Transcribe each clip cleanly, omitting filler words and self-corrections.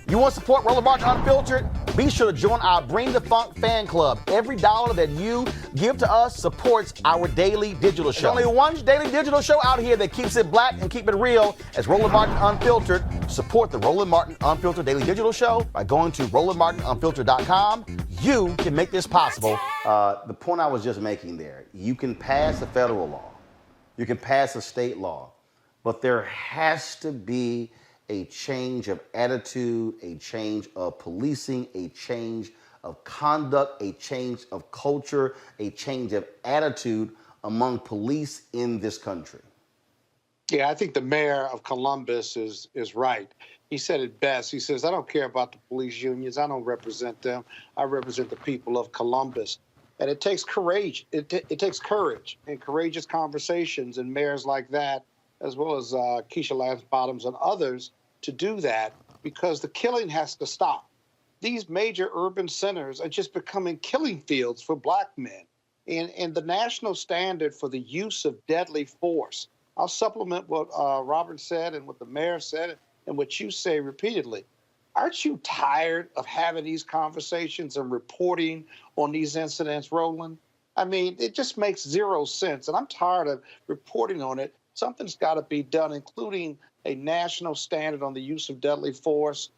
You want to support Roland Martin Unfiltered? Be sure to join our Bring the Funk fan club. Every dollar that you give to us supports our daily digital show. There's only one daily digital show out here that keeps it black and keep it real as Roland Martin Unfiltered. Support the Roland Martin Unfiltered daily digital show by going to RolandMartinUnfiltered.com. You can make this possible. The point I was just making there, you can pass a federal law, you can pass a state law, but there has to be a change of attitude, a change of policing, a change of conduct, a change of culture, a change of attitude among police in this country. Yeah, I think the mayor of Columbus is right. He said it best. He says, I don't care about the police unions. I don't represent them. I represent the people of Columbus. And it takes courage. It takes courage and courageous conversations and mayors like that, as well as Keisha Lance Bottoms and others, to do that, because the killing has to stop. These major urban centers are just becoming killing fields for black men. And the national standard for the use of deadly force, I'll supplement what Robert said and what the mayor said and what you say repeatedly. Aren't you tired of having these conversations and reporting on these incidents, Roland? I mean, it just makes zero sense. And I'm tired of reporting on it. Something's got to be done, including a national standard on the use of deadly force,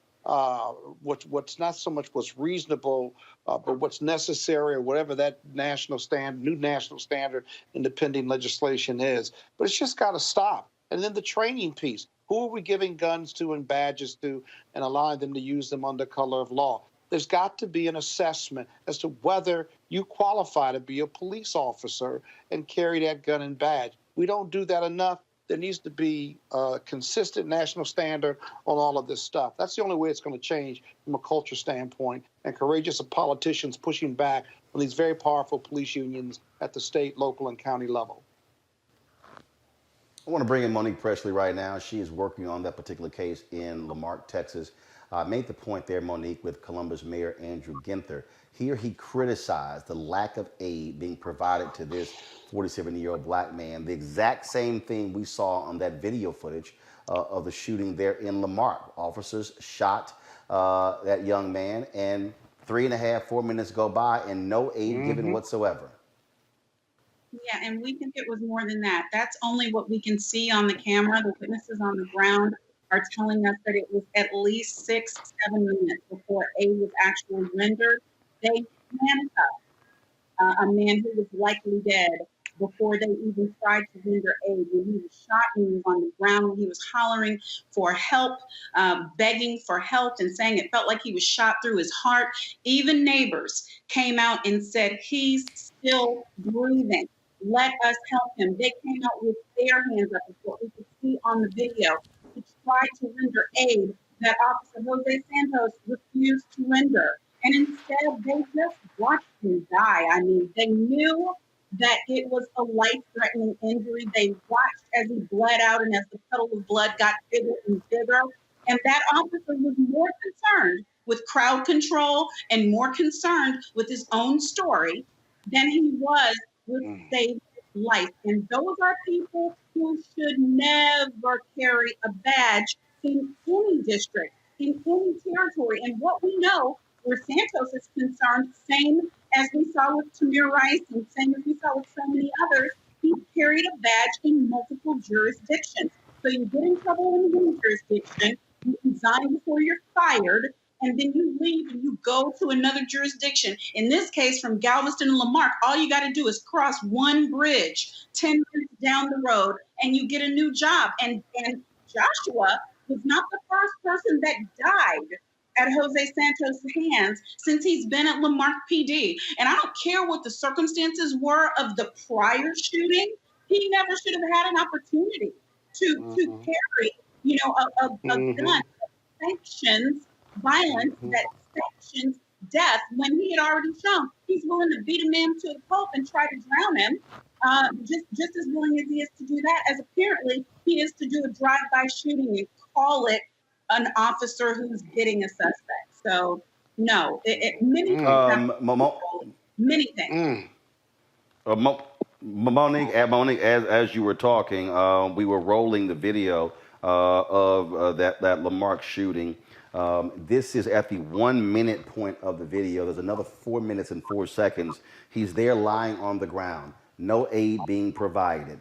what's not so much what's reasonable, but what's necessary, or whatever that national standard, new national standard in the pending legislation is. But it's just got to stop. And then the training piece. Who are we giving guns to and badges to and allowing them to use them under color of law? There's got to be an assessment as to whether you qualify to be a police officer and carry that gun and badge. We don't do that enough. There needs to be a consistent national standard on all of this stuff. That's the only way it's going to change from a culture standpoint, and courageous politicians pushing back on these very powerful police unions at the state, local, and county level. I want to bring in Monique Presley right now. She is working on that particular case in Lamarck, Texas. Made the point there, Monique, with Columbus Mayor Andrew Ginther. Here he criticized the lack of aid being provided to this 47-year-old black man, the exact same thing we saw on that video footage of the shooting there in Lamarck. Officers shot that young man, and 3.5, 4 minutes go by and no aid given whatsoever. Yeah, and we think it was more than that. That's only what we can see on the camera. The witnesses on the ground are telling us that it was at least 6, 7 minutes before aid was actually rendered. They handcuffed a man who was likely dead before they even tried to render aid. When he was shot and he was on the ground, when he was hollering for help, begging for help and saying it felt like he was shot through his heart. Even neighbors came out and said, he's still breathing. Let us help him. They came out with their hands up, is what we could see on the video, to try to render aid that Officer Jose Santos refused to render. And instead, they just watched him die. I mean, they knew that it was a life-threatening injury. They watched as he bled out and as the puddle of blood got bigger and bigger. And that officer was more concerned with crowd control and more concerned with his own story than he was with saving his life. And those are people who should never carry a badge in any district, in any territory. And what we know, where Santos is concerned, same as we saw with Tamir Rice and same as we saw with so many others, he carried a badge in multiple jurisdictions. So you get in trouble in one jurisdiction, you resign before you're fired, and then you leave and you go to another jurisdiction. In this case, from Galveston and Lamarck, all you got to do is cross one bridge 10 minutes down the road and you get a new job. And Joshua was not the first person that died at Jose Santos' hands since he's been at Lamarck PD. And I don't care what the circumstances were of the prior shooting. He never should have had an opportunity to carry, a gun that sanctions violence, that sanctions death, when he had already shown he's willing to beat a man to a pulp and try to drown him, just as willing as he is to do that, as apparently he is to do a drive-by shooting and call it an officer who's getting a suspect. So, no, many things. Monique, as you were talking, we were rolling the video of that Lamarck shooting. This is at the 1 minute point of the video. There's another 4 minutes and 4 seconds. He's there lying on the ground. No aid being provided.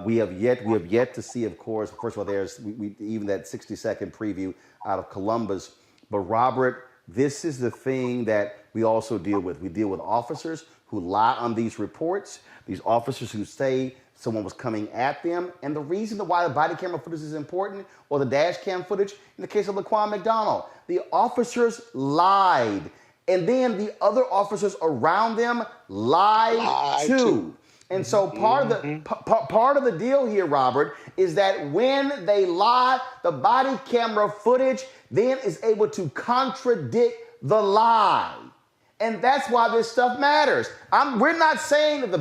We have yet to see, of course, first of all, there's even that 60-second preview out of Columbus. But Robert, this is the thing that we also deal with. We deal with officers who lie on these reports, these officers who say someone was coming at them. And the reason why the body camera footage is important, or the dash cam footage, in the case of Laquan McDonald, the officers lied. And then the other officers around them lied too. And so part of the deal here, Robert, is that when they lie, the body camera footage then is able to contradict the lie. And that's why this stuff matters. We're not saying that the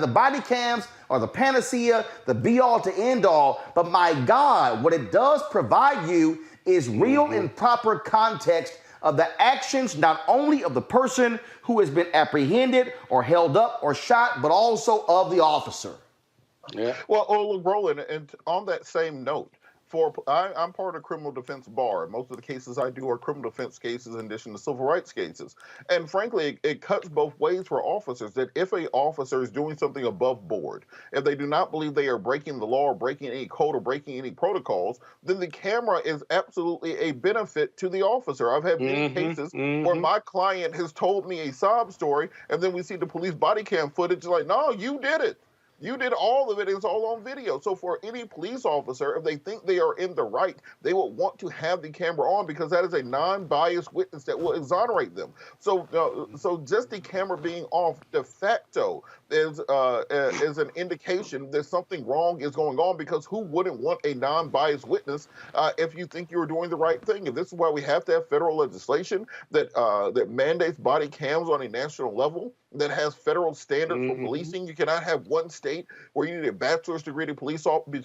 body cams are the panacea, the be-all to end-all, but my God, what it does provide you is real and proper context of the actions, not only of the person who has been apprehended or held up or shot, but also of the officer. Yeah. Well, Roland, and on that same note, I'm part of criminal defense bar. Most of the cases I do are criminal defense cases in addition to civil rights cases. And frankly, it cuts both ways for officers, that if an officer is doing something above board, if they do not believe they are breaking the law or breaking any code or breaking any protocols, then the camera is absolutely a benefit to the officer. I've had many cases where my client has told me a sob story, and then we see the police body cam footage like, no, you did it. You did all of it. It's all on video. So for any police officer, if they think they are in the right, they will want to have the camera on because that is a non-biased witness that will exonerate them. So just the camera being off de facto is an indication that something wrong is going on, because who wouldn't want a non-biased witness if you think you're doing the right thing? And this is why we have to have federal legislation that mandates body cams on a national level, that has federal standards for policing. You cannot have one state where you need a bachelor's degree to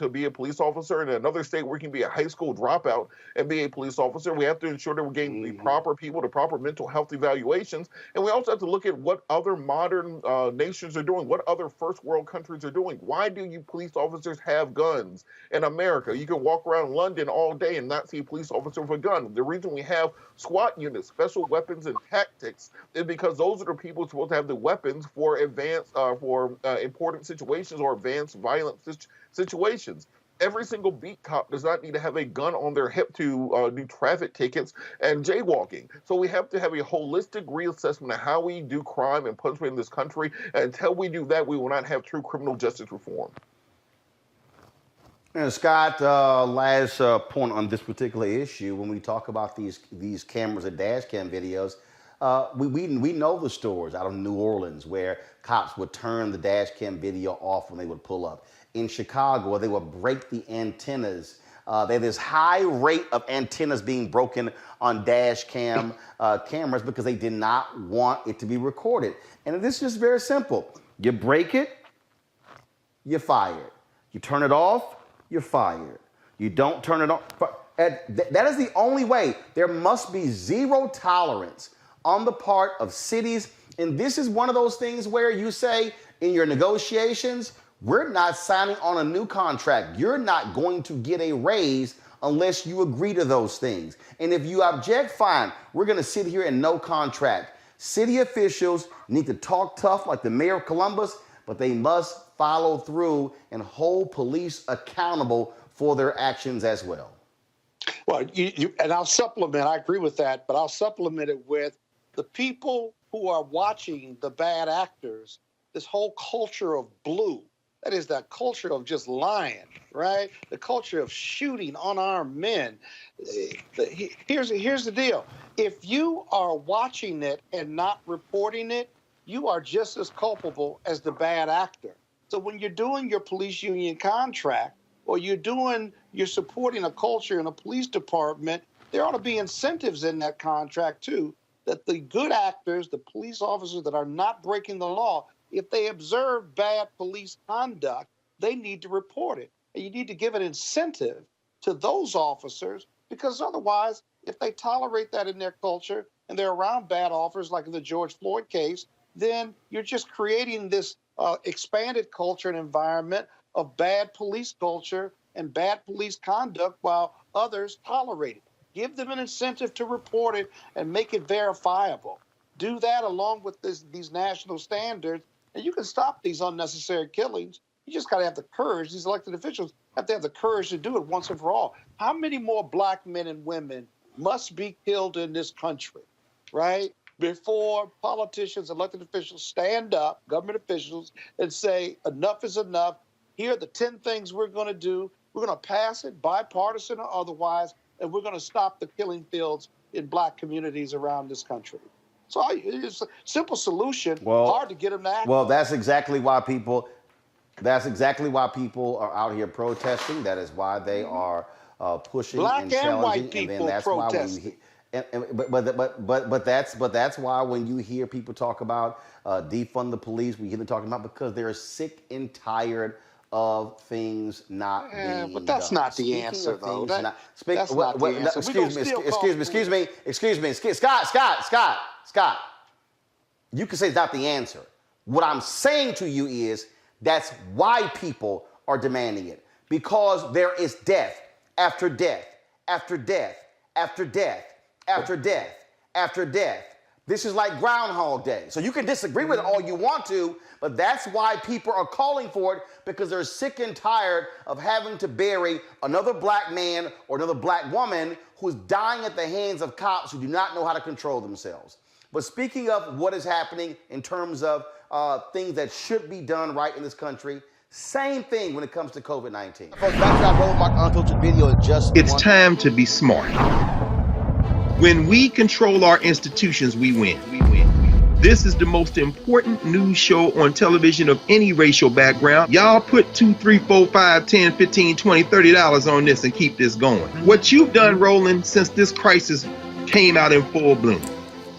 be a police officer, and another state where you can be a high school dropout and be a police officer. We have to ensure that we're getting the proper people, the proper mental health evaluations. And we also have to look at what other modern nations are doing, what other first world countries are doing. Why do you police officers have guns in America? You can walk around London all day and not see a police officer with a gun. The reason we have SWAT units, special weapons and tactics, is because those are the people supposed to have the weapons for important situations or advanced violent situations. Every single beat cop does not need to have a gun on their hip to do traffic tickets and jaywalking. So we have to have a holistic reassessment of how we do crime and punishment in this country. And until we do that, we will not have true criminal justice reform. And Scott, last point on this particular issue, when we talk about these cameras and dash cam videos, we know the stories out of New Orleans where cops would turn the dash cam video off when they would pull up. In Chicago, they would break the antennas. There's this high rate of antennas being broken on dash cam cameras because they did not want it to be recorded. And this is just very simple. You break it, you're fired. You turn it off, you're fired. You don't turn it on. That is the only way. There must be zero tolerance on the part of cities. And this is one of those things where you say in your negotiations, we're not signing on a new contract. You're not going to get a raise unless you agree to those things. And if you object, fine. We're going to sit here and no contract. City officials need to talk tough like the mayor of Columbus, but they must follow through and hold police accountable for their actions as well. Well, and I'll supplement, I agree with that, but I'll supplement it with the people who are watching the bad actors, this whole culture of blue. That is that culture of just lying, right? The culture of shooting unarmed men. Here's the deal. If you are watching it and not reporting it, you are just as culpable as the bad actor. So when you're doing your police union contract, or you're supporting a culture in a police department, there ought to be incentives in that contract too, that the good actors, the police officers that are not breaking the law, if they observe bad police conduct, they need to report it. And you need to give an incentive to those officers, because otherwise, if they tolerate that in their culture and they're around bad officers, like in the George Floyd case, then you're just creating this expanded culture and environment of bad police culture and bad police conduct while others tolerate it. Give them an incentive to report it and make it verifiable. Do that along with these national standards, and you can stop these unnecessary killings. You just got to have the courage. These elected officials have to have the courage to do it once and for all. How many more black men and women must be killed in this country, right, before politicians, elected officials stand up, government officials, and say, enough is enough. Here are the 10 things we're going to do. We're going to pass it, bipartisan or otherwise, and we're going to stop the killing fields in black communities around this country. So it's a simple solution, hard to get them to act. Well, that's exactly why people are out here protesting. That is why they are pushing black and and challenging. white people and then that's protesting. But that's why when you hear people talk about defund the police, we hear them talking about because they're sick and tired of things not being but that's done. not the answer, though. That's not the answer. Excuse me, Scott. You can say it's not the answer. What I'm saying to you is that's why people are demanding it. Because there is death after death after death after death after death after death. This is like Groundhog Day. So you can disagree with it all you want to, but that's why people are calling for it, because they're sick and tired of having to bury another black man or another black woman who's dying at the hands of cops who do not know how to control themselves. But speaking of what is happening in terms of things that should be done right in this country, same thing when it comes to COVID-19. Back to that Roland Martin Unfiltered video in just It's time to be smart. When we control our institutions, we win. This is the most important news show on television of any racial background. Y'all put $2, $3, $4, $5, $10, $15, $20, $30 on this and keep this going. What you've done, Roland, since this crisis came out in full bloom.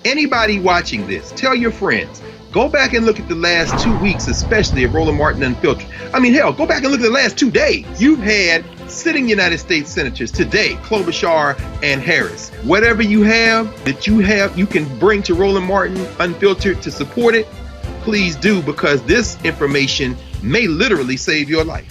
Anybody watching this, tell your friends. Go back and look at the last 2 weeks, especially of Roland Martin Unfiltered. I mean, hell, go back and look at the last 2 days. You've had sitting United States senators today, Klobuchar and Harris. Whatever you have that you can bring to Roland Martin Unfiltered to support it, please do, because this information may literally save your life.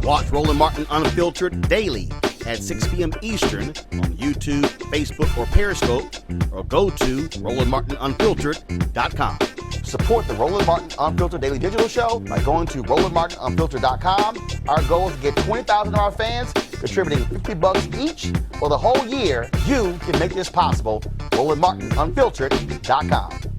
Watch Roland Martin Unfiltered daily at 6 p.m. Eastern on YouTube, Facebook, or Periscope, or go to RolandMartinUnfiltered.com. Support the Roland Martin Unfiltered Daily Digital Show by going to RolandMartinUnfiltered.com. Our goal is to get 20,000 of our fans contributing $50 each for the whole year. You can make this possible. RolandMartinUnfiltered.com.